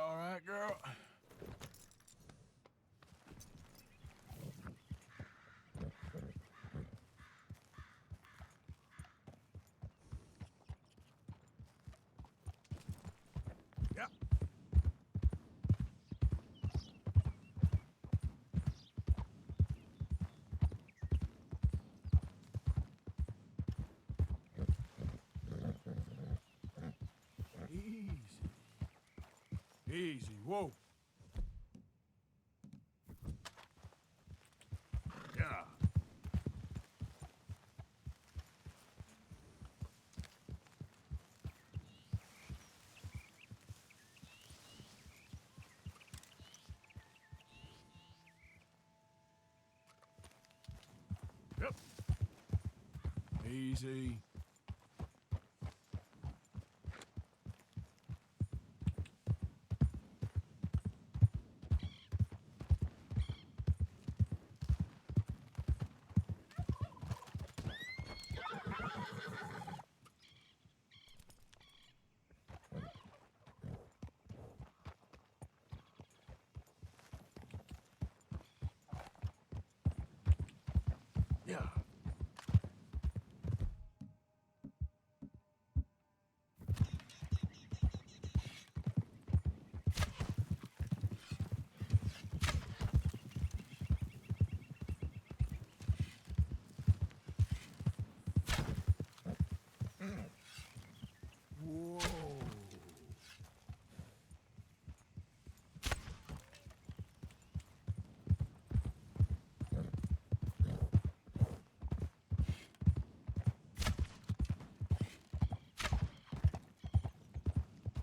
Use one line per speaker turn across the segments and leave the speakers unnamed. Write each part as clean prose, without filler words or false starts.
all right, girl? Yeah. Easy. Easy. Whoa. Yeah. Yep. Easy. Yeah. Whoa.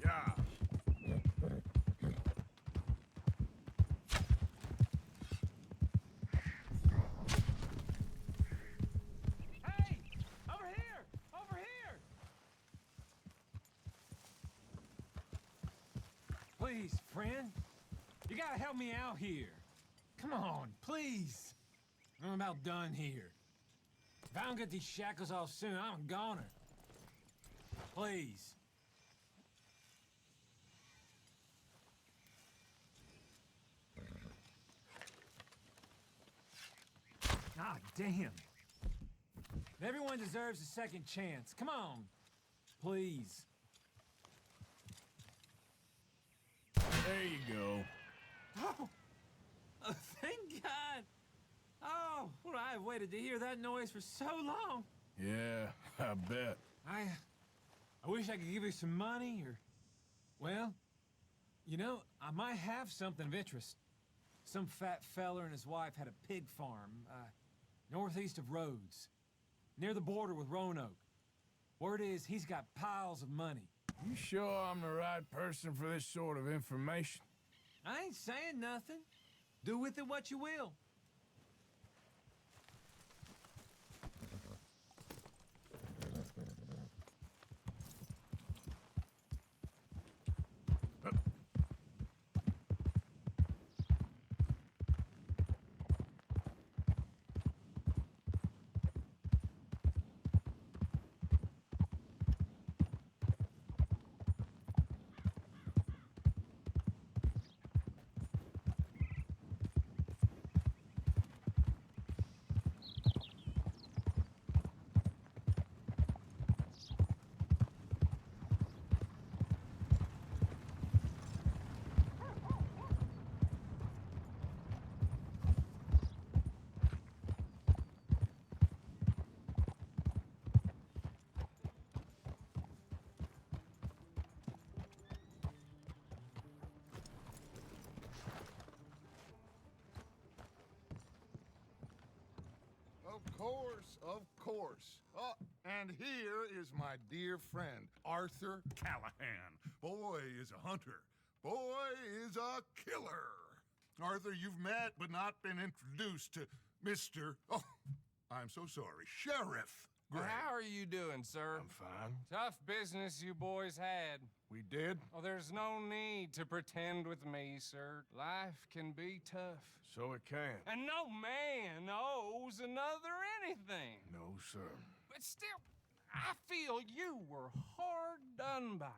Yeah.
Hey! Over here! Over here! Please, friend. You gotta help me out here. Come on, please. I'm about done here. If I don't get these shackles off soon, I'm a goner. Please. God damn. Everyone deserves a second chance. Come on. Please.
There you go.
Oh, thank God. Oh, well, I've waited to hear that noise for so long.
Yeah, I bet.
I wish I could give you some money, or... Well, you know, I might have something of interest. Some fat feller and his wife had a pig farm, northeast of Rhodes, near the border with Roanoke. Word is, he's got piles of money.
You sure I'm the right person for this sort of information?
I ain't saying nothing. Do with it what you will.
Of course, of course. Oh, and here is my dear friend, Arthur Callahan. Boy is a hunter. Boy is a killer. Arthur, you've met but not been introduced to Mr. Oh, I'm so sorry, Sheriff Gray.
How are you doing, sir?
I'm fine.
Tough business you boys had.
We did?
Oh, there's no need to pretend with me, sir. Life can be tough.
So it can.
And no man owes another anything.
No, sir.
But still, I feel you were hard done by.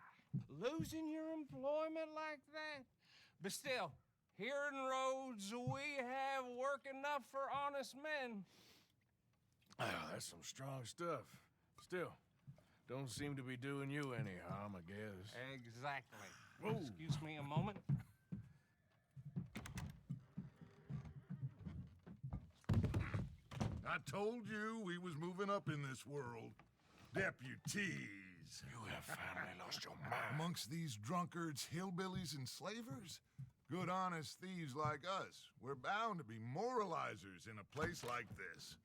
Losing your employment like that? But still, here in Rhodes, we have work enough for honest men.
Ah, that's some strong stuff. Still, don't seem to be doing you any harm, I guess.
Exactly.
Whoa.
Excuse me a moment.
I told you we was moving up in this world. Deputies.
You have finally lost your mind.
Amongst these drunkards, hillbillies, and slavers? Good honest thieves like us. We're bound to be moralizers in a place like this.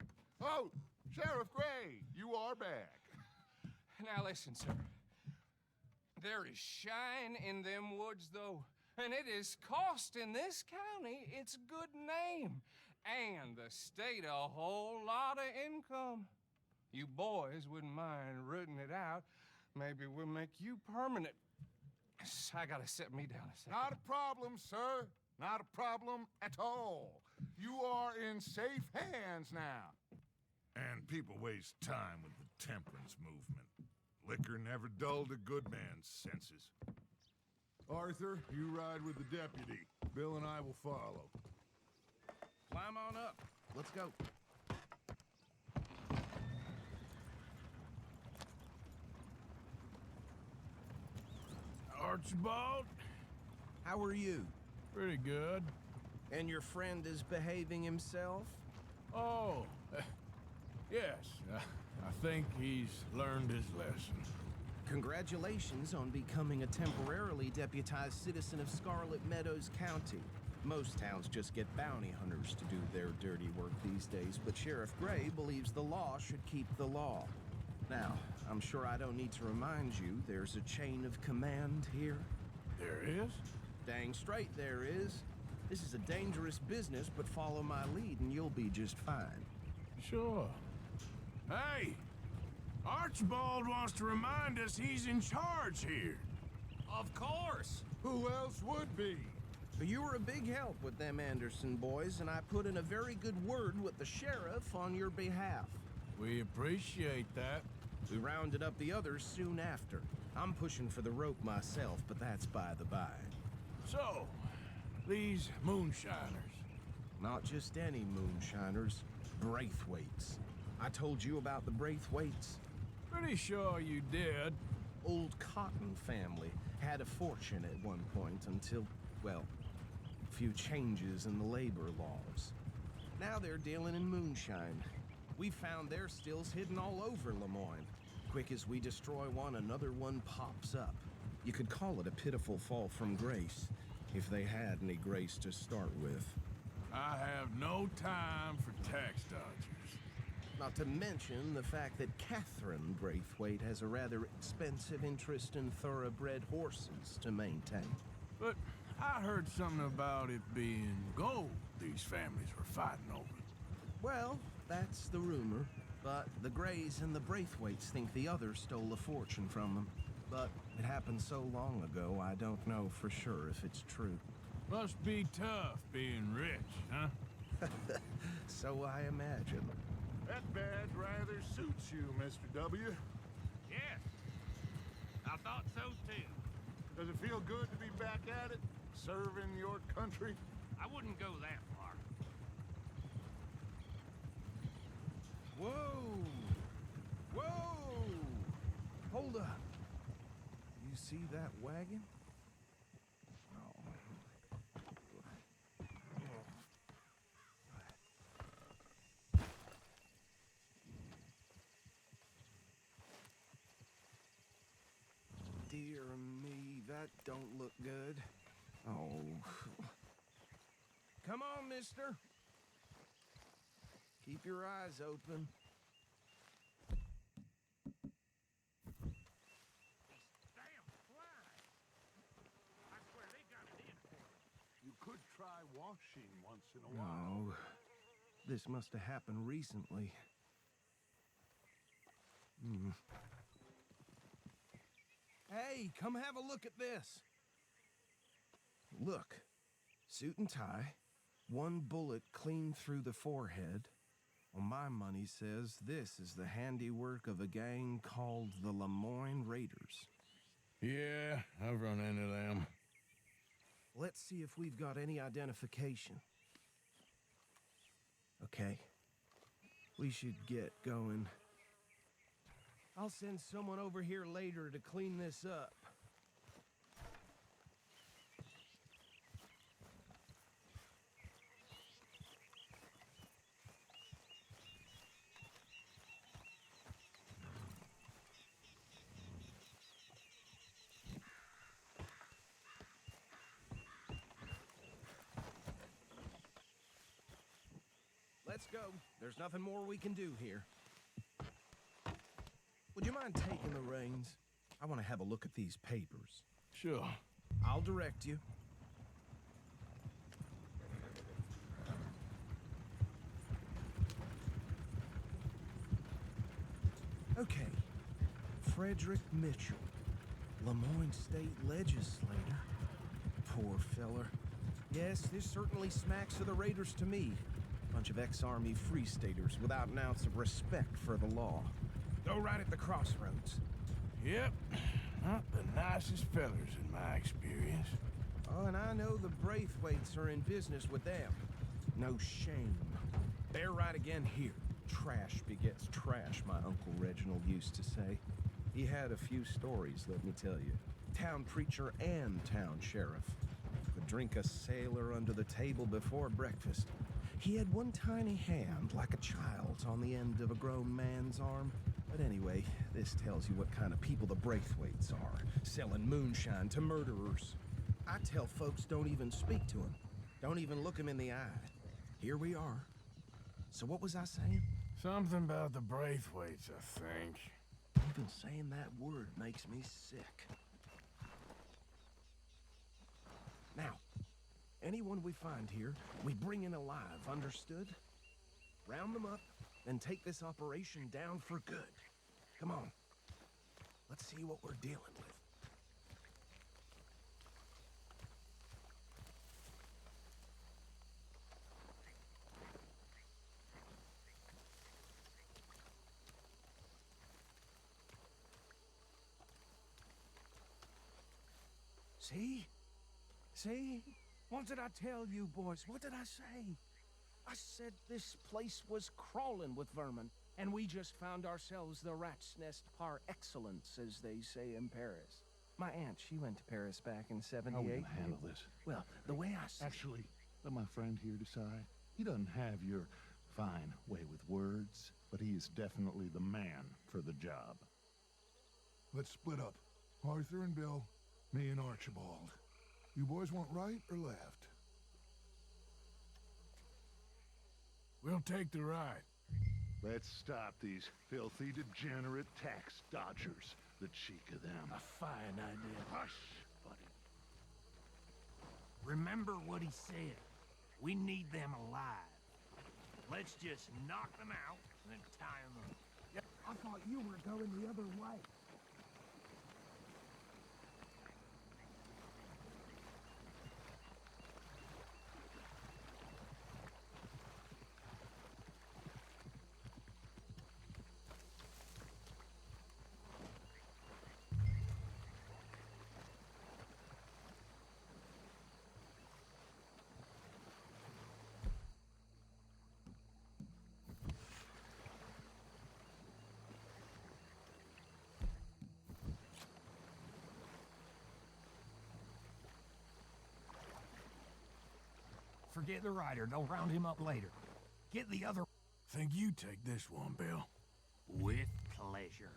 Oh, Sheriff Gray, you are back.
Now listen, sir. There is shine in them woods, though, and it is costing this county its good name, and the state a whole lot of income. You boys wouldn't mind rooting it out. Maybe we'll make you permanent. I gotta sit me down a second.
Not a problem, sir. Not a problem at all. You are in safe hands now. And people waste time with the temperance movement. Liquor never dulled a good man's senses. Arthur, you ride with the deputy. Bill and I will follow.
Climb on up. Let's go.
Archibald?
How are you?
Pretty good.
And your friend is behaving himself?
Oh, yes. I think he's learned his lesson.
Congratulations on becoming a temporarily deputized citizen of Scarlet Meadows County. Most towns just get bounty hunters to do their dirty work these days, but Sheriff Gray believes the law should keep the law. Now, I'm sure I don't need to remind you there's a chain of command here.
There is?
Dang straight there is. This is a dangerous business, but follow my lead and you'll be just fine.
Sure. Hey! Archibald wants to remind us he's in charge here.
Of course.
Who else would be?
You were a big help with them Anderson boys, and I put in a very good word with the sheriff on your behalf.
We appreciate that.
We rounded up the others soon after. I'm pushing for the rope myself, but that's by the by.
So, these moonshiners.
Not just any moonshiners, Braithwaites. I told you about the Braithwaites.
Pretty sure you did.
Old Cotton family had a fortune at one point until, well, a few changes in the labor laws. Now they're dealing in moonshine. We found their stills hidden all over Lemoyne. Quick as we destroy one, another one pops up. You could call it a pitiful fall from grace, if they had any grace to start with.
I have no time for tax dodgers.
Not to mention the fact that Catherine Braithwaite has a rather expensive interest in thoroughbred horses to maintain.
But I heard something about it being gold these families were fighting over.
Well, that's the rumor. But the Grays and the Braithwaites think the others stole a fortune from them. But it happened so long ago, I don't know for sure if it's true.
Must be tough being rich, huh?
So I imagine.
That badge rather suits you, Mr. W.
Yes, I thought so too.
Does it feel good to be back at it? Serving your country?
I wouldn't go that far.
Whoa! Whoa! Hold up. You see that wagon? Dear me, that don't look good. Oh. Come on, mister. Keep your eyes open.
Damn flies! I swear they got it in for us.
You could try washing once in a while.
No. This must have happened recently. Hey, come have a look at this. Look. Suit and tie. One bullet clean through the forehead. Well, my money says this is the handiwork of a gang called the Lemoyne Raiders.
Yeah, I've run into them.
Let's see if we've got any identification. Okay. We should get going. I'll send someone over here later to clean this up. Let's go. There's nothing more we can do here. Would you mind taking the reins? I want to have a look at these papers.
Sure.
I'll direct you. Okay. Frederick Mitchell, Lemoyne State Legislator. Poor feller. Yes, this certainly smacks of the Raiders to me. Bunch of ex-Army Free Staters without an ounce of respect for the law. Go right at the crossroads.
Yep. Not the nicest fellers in my experience.
Oh, and I know the Braithwaites are in business with them. No shame. They're right again here. Trash begets trash, my Uncle Reginald used to say. He had a few stories, let me tell you. Town preacher and town sheriff. Could drink a sailor under the table before breakfast. He had one tiny hand, like a child's, on the end of a grown man's arm. But anyway, this tells you what kind of people the Braithwaites are, selling moonshine to murderers. I tell folks don't even speak to him. Don't even look him in the eye. Here we are. So what was I saying?
Something about the Braithwaites, I think.
Even saying that word makes me sick. Now, anyone we find here, we bring in alive, understood? Round them up, and take this operation down for good. Come on. Let's see what we're dealing with. See? See? What did I tell you, boys? What did I say? I said this place was crawling with vermin, and we just found ourselves the rat's nest par excellence, as they say in Paris. My aunt, she went to Paris back in
How are we
'78.
gonna handle this?
Well, the way I see
Actually, let my friend here decide. He doesn't have your fine way with words, but he is definitely the man for the job.
Let's split up. Arthur and Bill, me and Archibald. You boys want right or left?
We'll take the ride.
Let's stop these filthy, degenerate tax dodgers. The cheek of them.
A fine idea.
Hush, buddy.
Remember what he said. We need them alive. Let's just knock them out and then tie them up.
I thought you were going the other way.
Forget the rider. Don't round him up later. Get the other
Think you take this one, Bill.
with pleasure.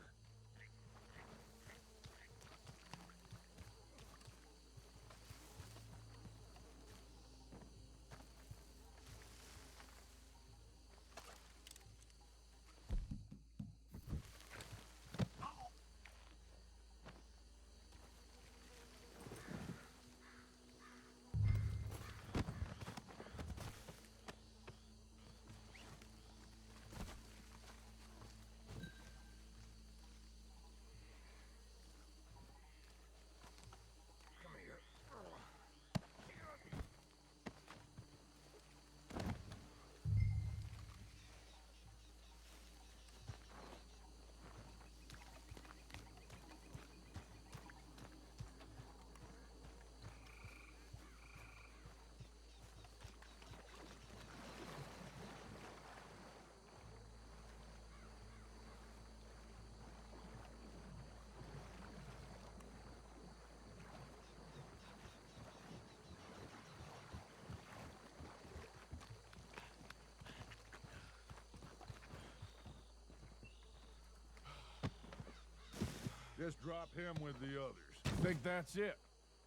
Guess drop him with the others.
Think that's it?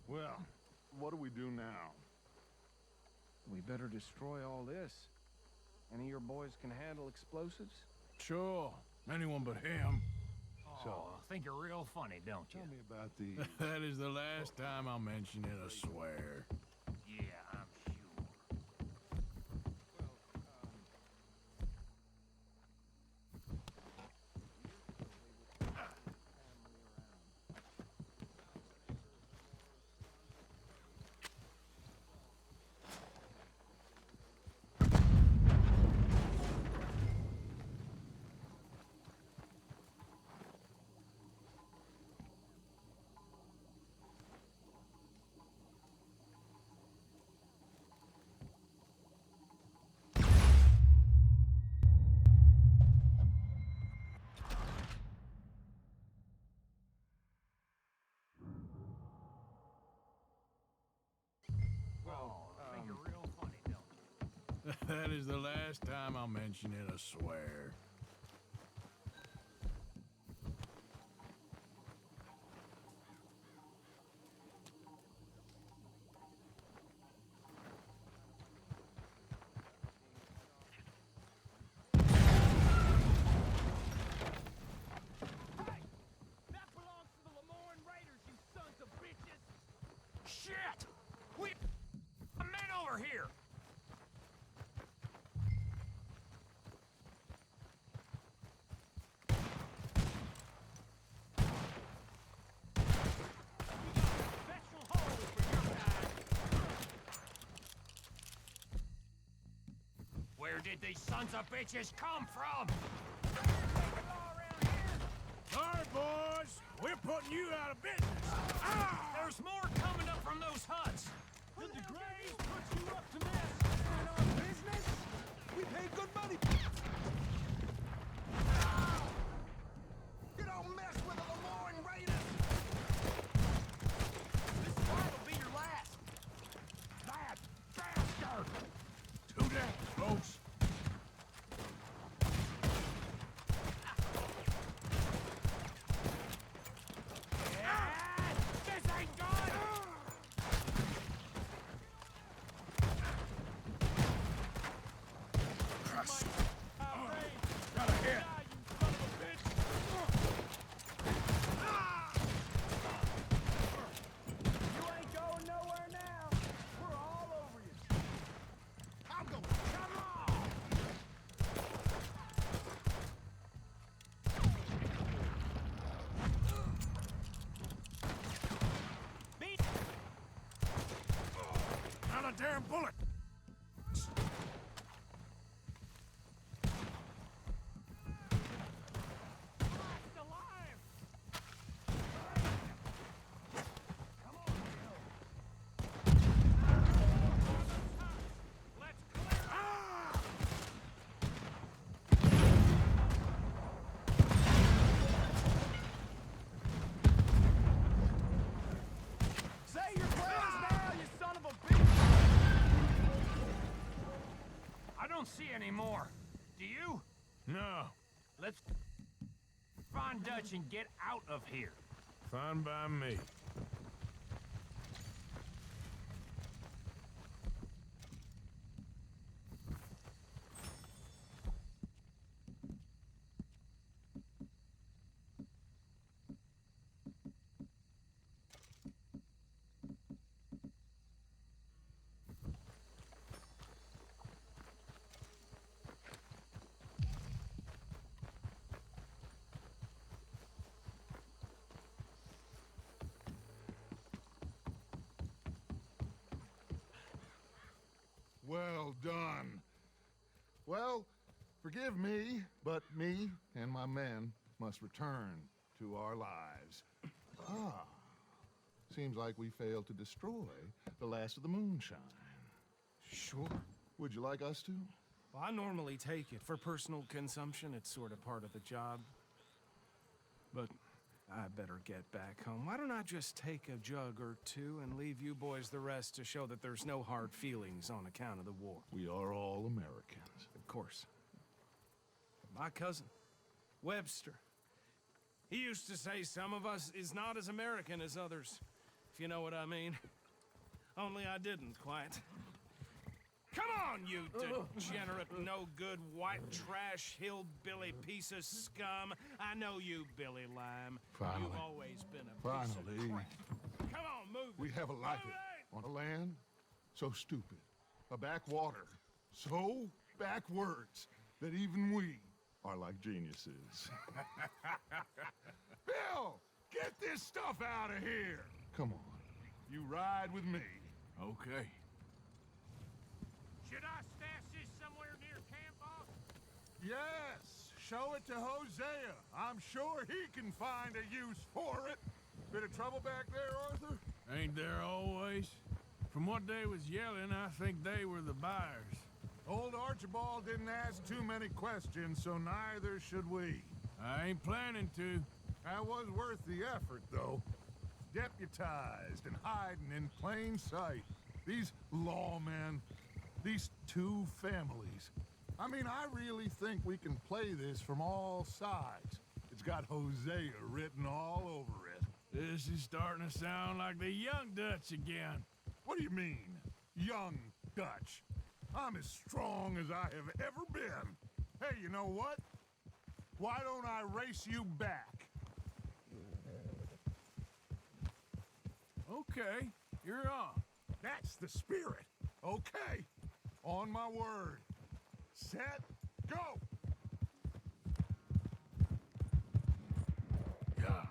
Well, what do we do now?
We better destroy all this. Any of your boys can handle explosives?
Sure. Anyone but him.
Oh, think you're real funny, don't you?
Tell me about the...
That is the last time I'll mention it, I swear.
Yeah, I'm sure. Think you're real funny, don't you?
That is the last time I'll mention it, I swear.
That belongs to the Lemoyne Raiders, you sons of bitches! Shit! We... men over here! Special hole for your kind! Where did these sons of bitches come from?
All right, boys. We're putting you out of business. Ah!
There's more coming up from those huts!
Did the Grays put you up to mess in our business? We paid good money.
You don't mess with the Lemoyne Raiders!
This fight will be your last!
That bastard!
Too damn close.
This ain't done!
Christ. Got a hit.
You ain't going nowhere now. We're all over you.
I'm going... Come on!
Beat!
Not a damn bullet.
Last alive! Come on, let's clear!
Say your prayers now, you son of a bitch.
I don't see any more. Do you?
No.
Let's find Dutch and get out of here.
Fine by me.
Well done. Well, forgive me, but me and my men must return to our lives. Ah. Seems like we failed to destroy the last of the moonshine.
Sure.
Would you like us to?
Well, I normally take it. For personal consumption, it's sort of part of the job. But I better get back home. Why don't I just take a jug or two and leave you boys the rest to show that there's no hard feelings on account of the war?
We are all Americans.
Of course. My cousin, Webster, He used to say some of us is not as American as others, if you know what I mean. Only I didn't quite. Come on, you degenerate, no-good, white trash, hillbilly piece of scum. I know you, Billy Lime.
Finally.
You've always been a piece of
Finally.
crap. Come on, move
We
it.
have a life
Move it!
on a land so stupid, a backwater so backwards that even we are like geniuses. Bill, get this stuff out of here. Come on, you ride with me.
Okay.
Should I stash this somewhere near camp, boss?
Yes, show it to Hosea. I'm sure he can find a use for it. Bit of trouble back there, Arthur?
Ain't there always? From what they was yelling, I think they were the buyers.
Old Archibald didn't ask too many questions, so neither should we.
I ain't planning to.
That was worth the effort, though. Deputized and hiding in plain sight. These lawmen, these two families. I mean, I really think we can play this from all sides. It's got Hosea written all over it.
This is starting to sound like the Young Dutch again.
What do you mean, young Dutch? I'm as strong as I have ever been. Hey, you know what? Why don't I race you back?
Okay, you're on.
That's the spirit. Okay. On my word. Set, go!
Yeah.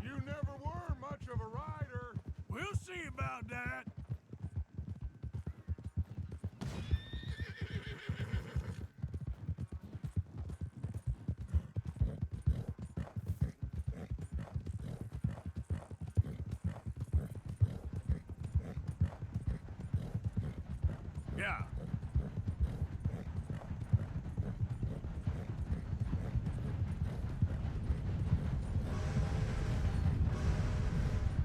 You never were much of a rider.
We'll see about that. Yeah.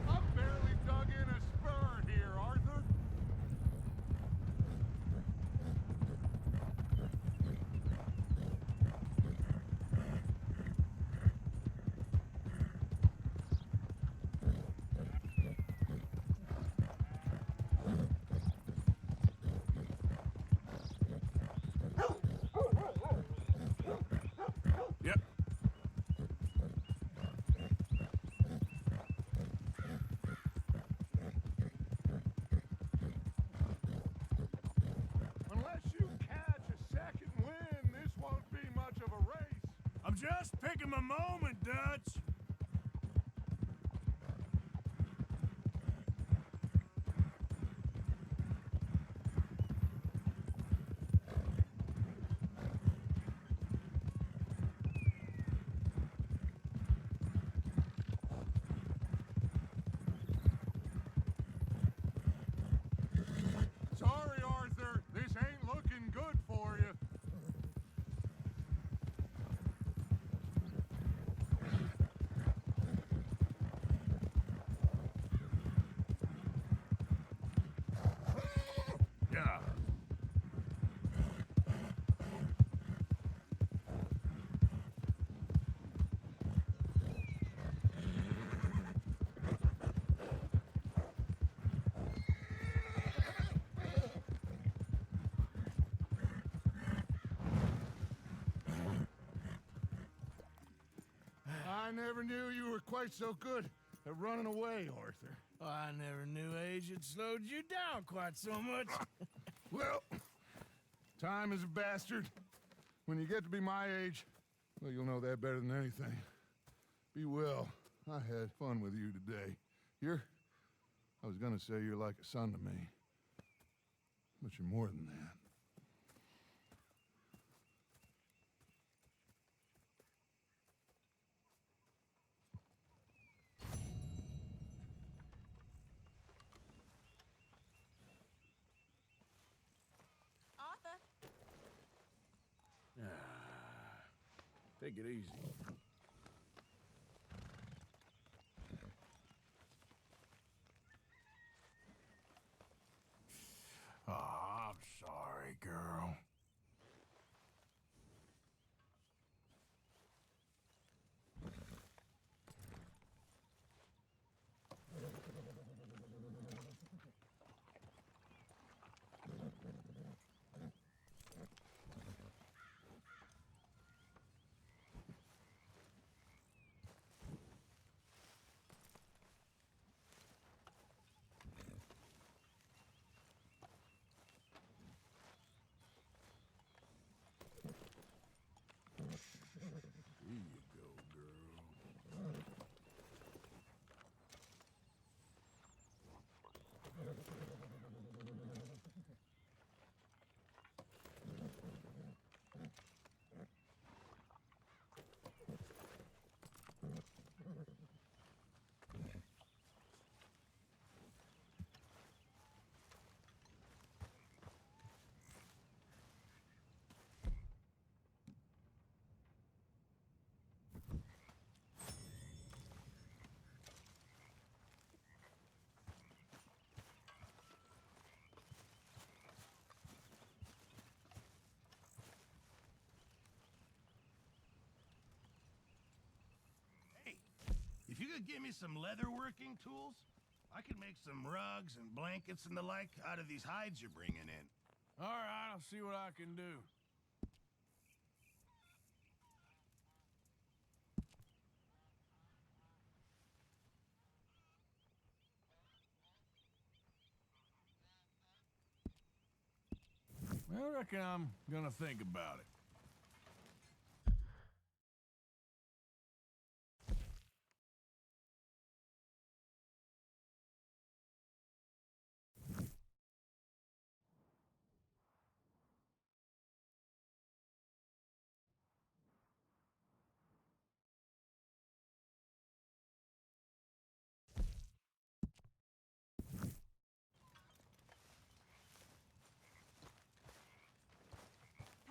I've barely dug in a spur here, Arthur.
Yep.
Unless you catch a second wind, this won't be much of a race.
I'm just picking my moment, Dutch.
Sorry, Arthur. This ain't looking good for you.
Yeah.
I never knew you were quite so good at running away, Arthur.
I never knew age had slowed you down quite so much.
Well, time is a bastard. When you get to be my age, well, you'll know that better than anything. Be well. I had fun with you today. I was gonna say you're like a son to me. But you're more than that.
Arthur,
Take it easy. Oh,
You could give me some leatherworking tools? I could make some rugs and blankets and the like out of these hides you're bringing in.
All right, I'll see what I can do. I reckon I'm gonna think about it.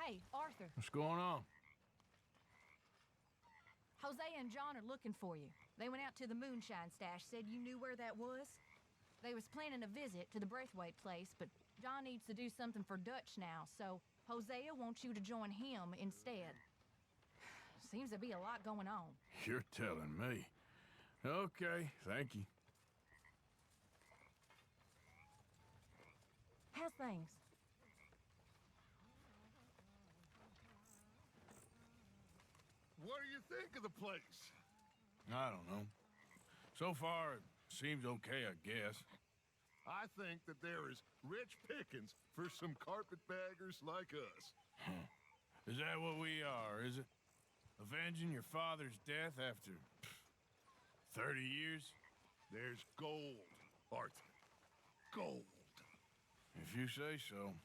Hey, Arthur.
What's going on?
Hosea and John are looking for you. They went out to the moonshine stash, said you knew where that was. They was planning a visit to the Braithwaite place, but John needs to do something for Dutch now, so Hosea wants you to join him instead. Seems to be a lot going on.
You're telling me. Okay, thank you.
How's things?
What do you think of the place?
I don't know. So far, it seems okay, I guess.
I think that there is rich pickings for some carpetbaggers like us.
Is that what we are, is it? Avenging your father's death after 30 years?
There's gold, Arthur. Gold.
If you say so.